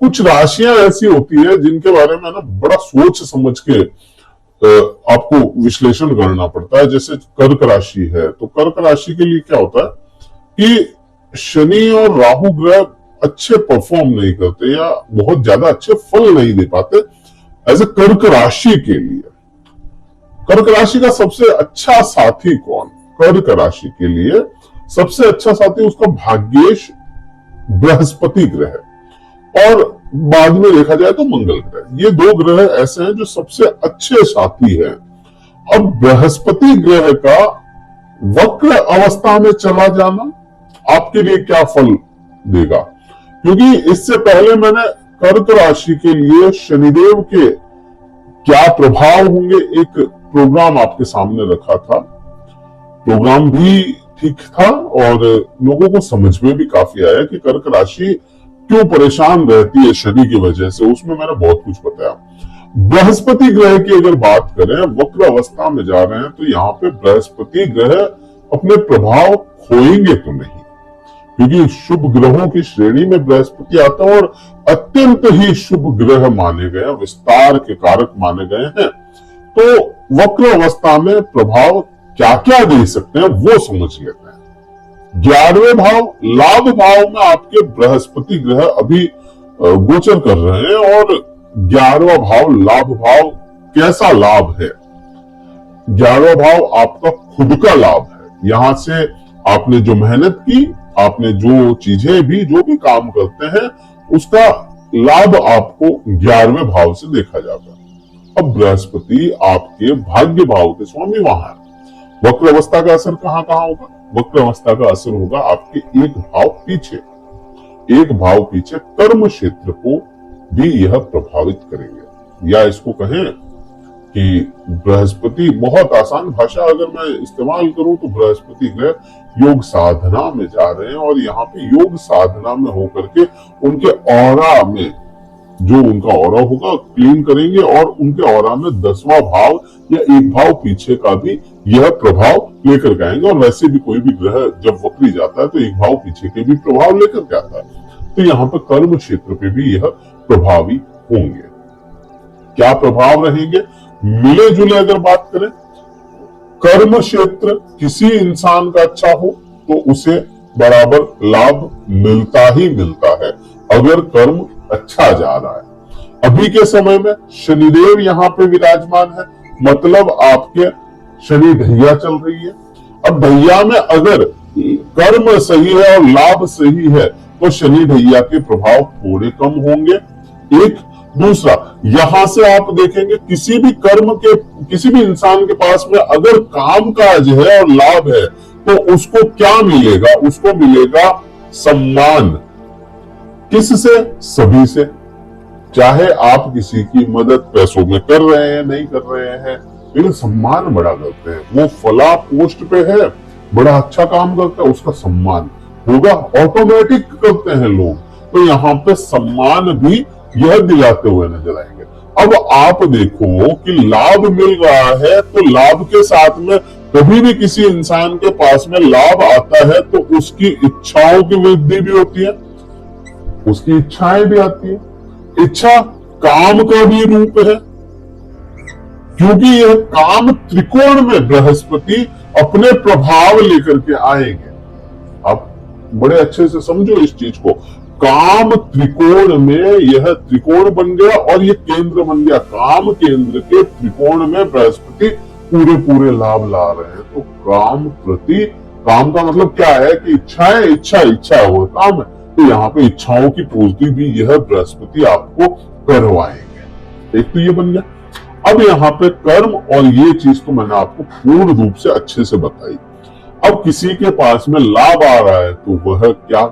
कुछ राशियां ऐसी होती है जिनके बारे में ना बड़ा सोच समझ के आपको विश्लेषण करना पड़ता है। जैसे कर्क राशि है, तो कर्क राशि के लिए क्या होता है कि शनि और राहु ग्रह अच्छे परफॉर्म नहीं करते या बहुत ज्यादा अच्छे फल नहीं दे पाते एज ए कर्क राशि के लिए। कर्क राशि का सबसे अच्छा साथी कौन? कर्क राशि के लिए सबसे अच्छा साथी उसका भाग्येश बृहस्पति ग्रह और बाद में देखा जाए तो मंगल ग्रह। ये दो ग्रह ऐसे हैं जो सबसे अच्छे साथी हैं। अब बृहस्पति ग्रह का वक्र अवस्था में चला जाना आपके लिए क्या फल देगा? क्योंकि इससे पहले मैंने कर्क राशि के लिए शनिदेव के क्या प्रभाव होंगे एक प्रोग्राम आपके सामने रखा था। प्रोग्राम भी ठीक था और लोगों को समझ में भी काफी आया कि कर्क राशि क्यों परेशान रहती है शनि की वजह से। उसमें मैंने बहुत कुछ बताया। बृहस्पति ग्रह की अगर बात करें, वक्र अवस्था में जा रहे हैं, तो यहाँ पे बृहस्पति ग्रह अपने प्रभाव खोएंगे तो नहीं, क्योंकि शुभ ग्रहों की श्रेणी में बृहस्पति आता है और अत्यंत ही शुभ ग्रह माने गए हैं, विस्तार के कारक माने गए हैं। तो वक्र अवस्था में प्रभाव क्या क्या दे सकते हैं वो समझ लेते हैं। 11वें भाव लाभ भाव में आपके बृहस्पति ग्रह अभी गोचर कर रहे हैं और 11वां भाव लाभ भाव कैसा लाभ है? 11वां भाव आपका खुद का लाभ है। यहां से आपने जो मेहनत की, आपने जो चीजें भी जो भी काम करते हैं, उसका लाभ आपको 11वें भाव से देखा जाता है। अब बृहस्पति आपके भाग्य भाव के स्वामी वहां है। वक्र अवस्था का असर कहां कहां होगा? वक्र अवस्था का असर होगा आपके एक भाव पीछे कर्म क्षेत्र को भी यह प्रभावित करेंगे। या इसको कहें कि बृहस्पति, बहुत आसान भाषा अगर मैं इस्तेमाल करूं तो बृहस्पति ग्रह योग साधना में जा रहे हैं और यहाँ पे योग साधना में होकर के उनके ऑरा में जो उनका ऑरा होगा क्लीन करेंगे और उनके ऑरा में 10वां भाव या एक भाव पीछे का भी यह प्रभाव लेकर के आएंगे। और वैसे भी कोई भी ग्रह जब वक्री जाता है तो एक भाव पीछे के भी प्रभाव लेकर के आता है। तो यहाँ पर कर्म क्षेत्र पे भी यह प्रभावी होंगे। क्या प्रभाव रहेंगे? मिले जुले अगर बात करें, कर्म क्षेत्र किसी इंसान का अच्छा हो तो उसे बराबर लाभ मिलता ही मिलता है अगर कर्म अच्छा जा रहा है। अभी के समय में शनिदेव यहाँ पे विराजमान है, मतलब आपके शनि ढैया चल रही है। अब ढैया में अगर कर्म सही है और लाभ सही है तो शनि ढैया के प्रभाव थोड़े कम होंगे। एक दूसरा, यहां से आप देखेंगे किसी भी कर्म के, किसी भी इंसान के पास में अगर काम काज है और लाभ है तो उसको क्या मिलेगा? उसको मिलेगा सम्मान। किससे? सभी से। चाहे आप किसी की मदद पैसों में कर रहे हैं, नहीं कर रहे हैं, लेकिन सम्मान बड़ा करते हैं। वो फला पोस्ट पे है, बड़ा अच्छा काम करता है, उसका सम्मान होगा, ऑटोमेटिक करते हैं लोग। तो यहाँ पे सम्मान भी यह दिलाते हुए नजर आएंगे। अब आप देखो कि लाभ मिल रहा है तो लाभ के साथ में कभी भी किसी इंसान के पास में लाभ आता है तो उसकी इच्छाओं की वृद्धि भी होती है, उसकी इच्छाएं भी आती है। इच्छा काम का भी रूप है, क्योंकि यह काम त्रिकोण में बृहस्पति अपने प्रभाव लेकर के आएंगे। आप बड़े अच्छे से समझो इस चीज को। काम त्रिकोण में, यह त्रिकोण बन गया और यह केंद्र बन गया। काम केंद्र के त्रिकोण में बृहस्पति पूरे पूरे लाभ ला रहे हैं। तो काम का मतलब क्या है कि इच्छाएं, इच्छा वो काम है। तो यहाँ पे इच्छाओं की पूर्ति भी यह बृहस्पति आपको करवाएंगे। एक तो ये बन गया। अब यहाँ पे कर्म, और ये चीज तो मैंने आपको पूर्ण रूप से अच्छे से बताई। अब किसी के पास में लाभ आ रहा है तो वह क्या,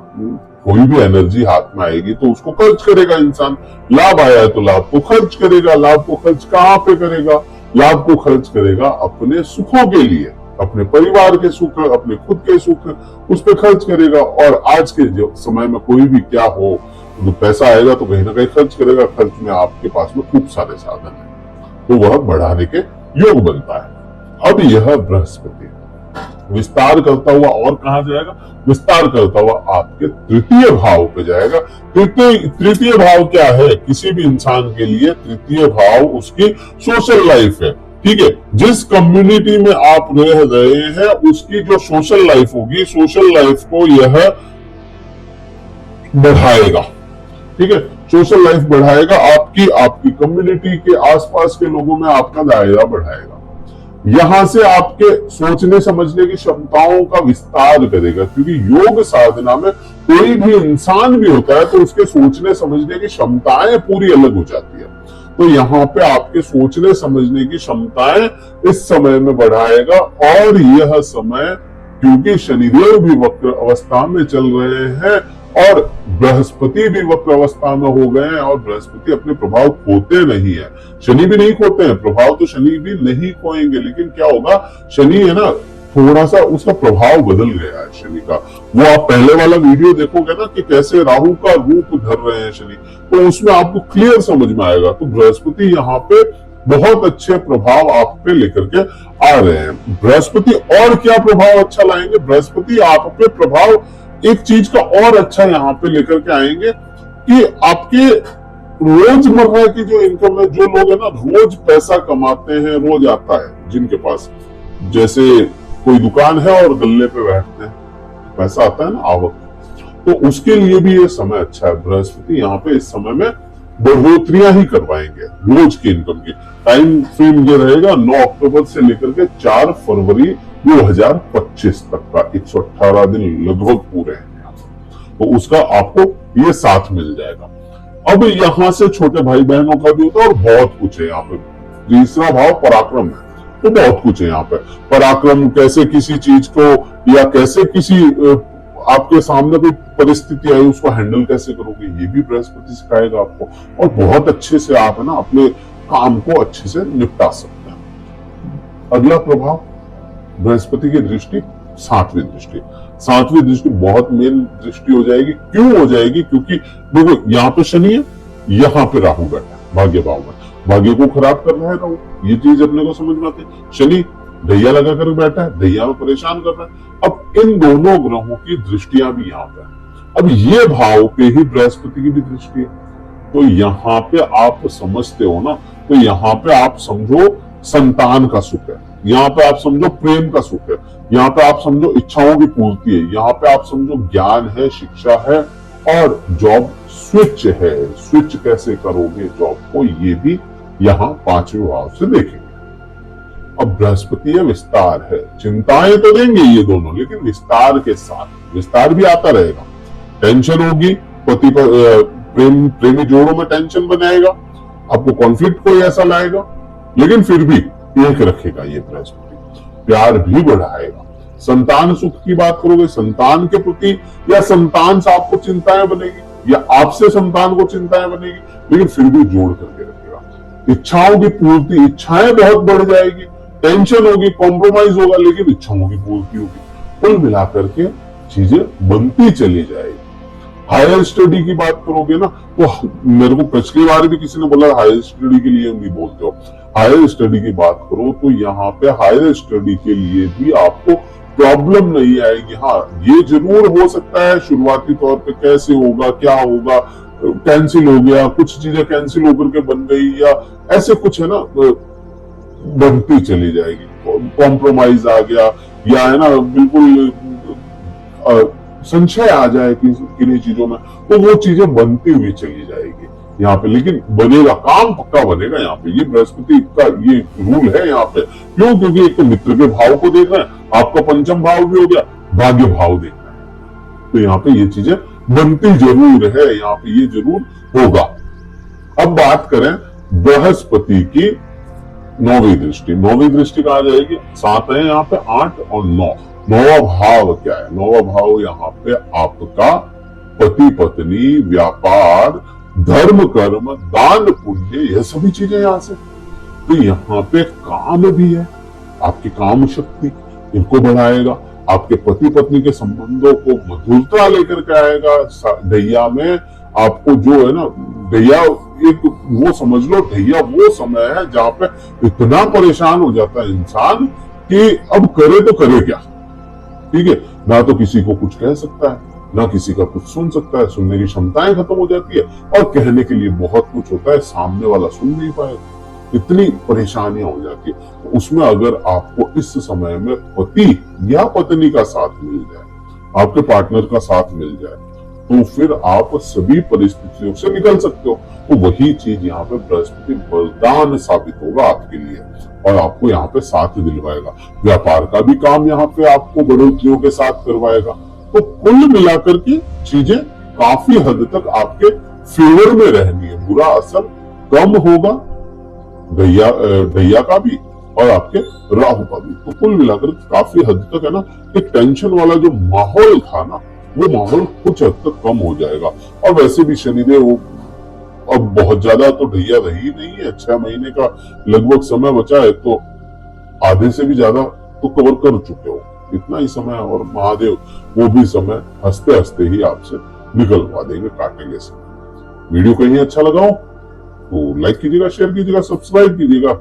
कोई भी एनर्जी हाथ में आएगी तो उसको खर्च करेगा इंसान। लाभ आया है तो लाभ को खर्च करेगा। लाभ को खर्च कहाँ पे करेगा? लाभ को खर्च करेगा अपने सुखों के लिए, अपने परिवार के सुख, अपने खुद के सुख, उस पर खर्च करेगा। और आज के जो समय में कोई भी क्या हो, तो पैसा आएगा तो कहीं ना कहीं खर्च करेगा। खर्च में आपके पास में खूब सारे साधन है तो वह बढ़ाने के योग बनता है। अब यह बृहस्पति विस्तार करता हुआ और कहां जाएगा, विस्तार करता हुआ आपके तृतीय भाव पे जाएगा। तृतीय भाव क्या है, किसी भी इंसान के लिए तृतीय भाव उसकी सोशल लाइफ है। ठीक है, जिस कम्युनिटी में आप रह रहे हैं उसकी जो सोशल लाइफ होगी, सोशल लाइफ को यह बढ़ाएगा। ठीक है, सोशल लाइफ बढ़ाएगा, आपकी कम्युनिटी के आसपास के लोगों में आपका दायरा बढ़ाएगा। यहां से आपके सोचने समझने की क्षमताओं का विस्तार करेगा, क्योंकि योग साधना में कोई भी इंसान भी होता है तो उसके सोचने समझने की क्षमताएं पूरी अलग हो जाती है। तो यहाँ पे आपके सोचने समझने की क्षमताएं इस समय में बढ़ाएगा। और यह समय, क्योंकि शनिदेव भी वक्र अवस्था में चल रहे हैं और बृहस्पति भी वक्र अवस्था में हो गए हैं, और बृहस्पति अपने प्रभाव खोते नहीं है, शनि भी नहीं खोते हैं, प्रभाव तो शनि भी नहीं खोएंगे, लेकिन क्या होगा, शनि है ना, थोड़ा सा उसका प्रभाव बदल गया है शनि का। वो आप पहले वाला वीडियो देखोगे ना कि कैसे राहु का रूप धर रहे हैं शनि, तो उसमें आपको क्लियर समझ में आएगा। तो बृहस्पति यहाँ पे बहुत अच्छे प्रभाव आप पे लेकर के आ रहे हैं। बृहस्पति और क्या प्रभाव अच्छा लाएंगे, बृहस्पति आप पे प्रभाव एक चीज का और अच्छा यहाँ पे लेकर के आएंगे कि आपके रोजमर्रा की जो इनकम है, जो लोग है ना रोज पैसा कमाते हैं, रोज आता है जिनके पास, जैसे कोई दुकान है और गल्ले पे बैठते हैं, पैसा आता है ना, आवक, तो उसके लिए भी ये समय अच्छा है। बृहस्पति यहाँ पे इस समय में बढ़ोतरियां ही करवाएंगे रोज की इनकम की। टाइम फ्रेम ये रहेगा 9 अक्टूबर से लेकर के 4 फरवरी 2025 तक का, 118 दिन लगभग पूरे हैं, तो उसका आपको ये साथ मिल जाएगा। अब यहाँ से छोटे भाई बहनों का भी होता है और बहुत कुछ है यहाँ पे। तीसरा भाव पराक्रम है, तो बहुत कुछ है यहाँ पे। पराक्रम, कैसे किसी चीज को या कैसे किसी आपके सामने कोई परिस्थिति आई उसको हैंडल कैसे करोगे, ये भी बृहस्पति सिखाएगा आपको। और बहुत अच्छे से आप है ना अपने काम को अच्छे से निपटा सकते हैं। अगला प्रभाव बृहस्पति की दृष्टि, 7वीं दृष्टि। 7वीं दृष्टि बहुत मेन दृष्टि हो जाएगी। क्यों हो जाएगी, क्योंकि देखो यहाँ पे शनि है, यहाँ पे राहु बैठा है भाग्य भाव में, भाग्य को खराब कर रहा है राहु, ये चीज अपने को समझ में आती है। शनि ढैया लगा कर बैठा है, ढैया में परेशान कर रहा है। अब इन दोनों ग्रहों की दृष्टियां भी यहाँ पे है। अब ये भाव पे ही बृहस्पति की भी दृष्टि है, तो यहाँ पे आप समझते हो ना, तो यहाँ पे आप समझो संतान का सुख है, यहाँ पे आप समझो प्रेम का सुख है, यहाँ पे आप समझो इच्छाओं की पूर्ति है, यहाँ पे आप समझो ज्ञान है, शिक्षा है, और जॉब स्विच है। स्विच कैसे करोगे जॉब को, ये भी यहाँ 5वें भाव से देखेंगे। अब बृहस्पति है, विस्तार है, चिंताएं तो देंगे ये दोनों, लेकिन विस्तार के साथ, विस्तार भी आता रहेगा। टेंशन होगी, पति प्रेमी जोड़ों में टेंशन बनाएगा, आपको कॉन्फ्लिक्ट कोई ऐसा लाएगा, लेकिन फिर भी एक रखेगा ये बृहस्पति, प्यार भी बढ़ाएगा। संतान सुख की बात करोगे, संतान के प्रति या संतान से आपको चिंताएं बनेगी या आपसे संतान को चिंताएं बनेगी, लेकिन फिर भी जोड़ करके रखेगा। इच्छाओं की पूर्ति, इच्छाएं बहुत बढ़ जाएगी, टेंशन होगी, कॉम्प्रोमाइज होगा, लेकिन इच्छाओं की पूर्ति होगी। कुल मिलाकर के चीजें बनती चली जाएगी। हायर स्टडी की बात करोगे ना, तो मेरे को पिछली बार भी किसी ने बोला हायर स्टडी के लिए नहीं बोलते हो, हायर स्टडी की बात करो तो यहाँ पे हायर स्टडी के लिए भी आपको प्रॉब्लम नहीं आएगी। हाँ, ये जरूर हो सकता है शुरुआती तौर पे कैसे होगा, क्या होगा, कैंसिल हो गया, कुछ चीजें कैंसिल होकर के बन गई, या ऐसे कुछ है ना, बनती चली जाएगी। कॉम्प्रोमाइज आ गया, या है ना बिल्कुल संशय आ जाए किन्हीं चीजों में, तो वो चीजें बनती हुई चली जाएगी यहाँ पे। लेकिन बनेगा, काम पक्का बनेगा यहाँ पे। ये बृहस्पति का ये रूल है यहाँ पे। क्यों, क्योंकि एक तो मित्र के भाव को देख रहे हैं, आपका पंचम भाव भी हो गया, भाग्य भाव देख रहे हैं, तो यहाँ पे ये चीजें बनती जरूर है, यहाँ पे ये जरूर होगा। अब बात करें बृहस्पति की 9वीं दृष्टि। 9वीं दृष्टि कहा जाएगी, 7 है यहाँ पे, 8 और 9। 9वां भाव क्या है, 9वां भाव यहाँ पे आपका पति पत्नी, व्यापार, धर्म कर्म, दान पुण्य, यह सभी चीजें यहाँ से। तो यहाँ पे काम भी है, आपकी काम शक्ति इनको बढ़ाएगा, आपके पति पत्नी के संबंधों को मधुरता लेकर के आएगा। ढैया में आपको जो है ना, ढैया एक वो समझ लो, ढैया वो समय है जहां पे इतना परेशान हो जाता है इंसान कि अब करे तो करे क्या, ठीक है, ना तो किसी को कुछ कह सकता है, ना किसी का कुछ सुन सकता है, सुनने की क्षमताएं खत्म हो जाती है, और कहने के लिए बहुत कुछ होता है, सामने वाला सुन नहीं पाएगा, इतनी परेशानियां हो जाती है। तो उसमें अगर आपको इस समय में पति या पत्नी का साथ मिल जाए, आपके पार्टनर का साथ मिल जाए, तो फिर आप सभी परिस्थितियों से निकल सकते हो। तो वही चीज यहाँ पे बृहस्पति वरदान साबित होगा आपके लिए, और आपको यहाँ पे साथ दिलवाएगा। व्यापार का भी काम यहाँ पे आपको बढ़ोतरियों के साथ करवाएगा। तो कुल मिलाकर के चीजें काफी हद तक आपके फेवर में रहनी है, बुरा असर कम होगा ढैया का भी और आपके राहु का भी। तो कुल मिलाकर काफी हद तक है ना, एक टेंशन वाला जो माहौल था ना, वो माहौल कुछ हद तक कम हो जाएगा। और वैसे भी शनिदेव वो अब बहुत ज्यादा तो ढैया रही नहीं है, 6 महीने का लगभग समय बचा है, तो आधे से भी ज्यादा तो कवर कर चुके हो, इतना ही समय। और महादेव वो भी समय हंसते हंसते ही आपसे निकलवा देंगे, काटेंगे समय। वीडियो कहीं अच्छा लगा हो तो लाइक कीजिएगा, शेयर कीजिएगा, सब्सक्राइब कीजिएगा।